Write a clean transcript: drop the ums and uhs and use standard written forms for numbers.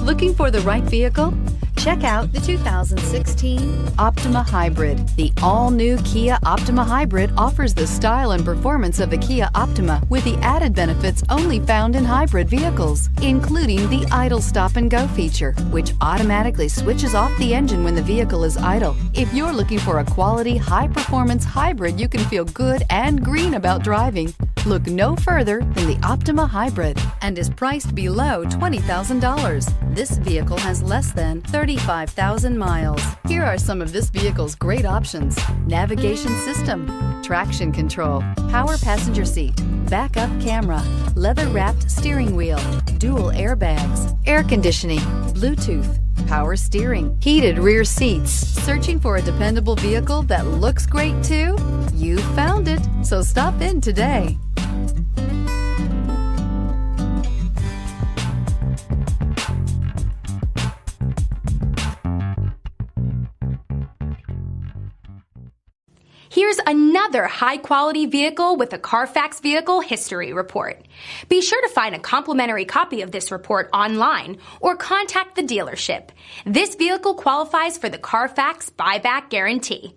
Looking for the right vehicle? Check out the 2016 Optima Hybrid. The all-new Kia Optima Hybrid offers the style and performance of the Kia Optima with the added benefits only found in hybrid vehicles, including the idle stop and go feature, which automatically switches off the engine when the vehicle is idle. If you're looking for a quality, high-performance hybrid you can feel good and green about driving, look no further than the Optima Hybrid and is priced below $20,000. This vehicle has less than 35,000 miles. Here are some of this vehicle's great options: navigation system, traction control, power passenger seat, backup camera, leather-wrapped steering wheel, dual airbags, air conditioning, Bluetooth, power steering, heated rear seats. Searching for a dependable vehicle that looks great too? You found it, so stop in today. Here's another high-quality vehicle with a CARFAX Vehicle History Report. Be sure to find a complimentary copy of this report online or contact the dealership. This vehicle qualifies for the CARFAX Buyback Guarantee.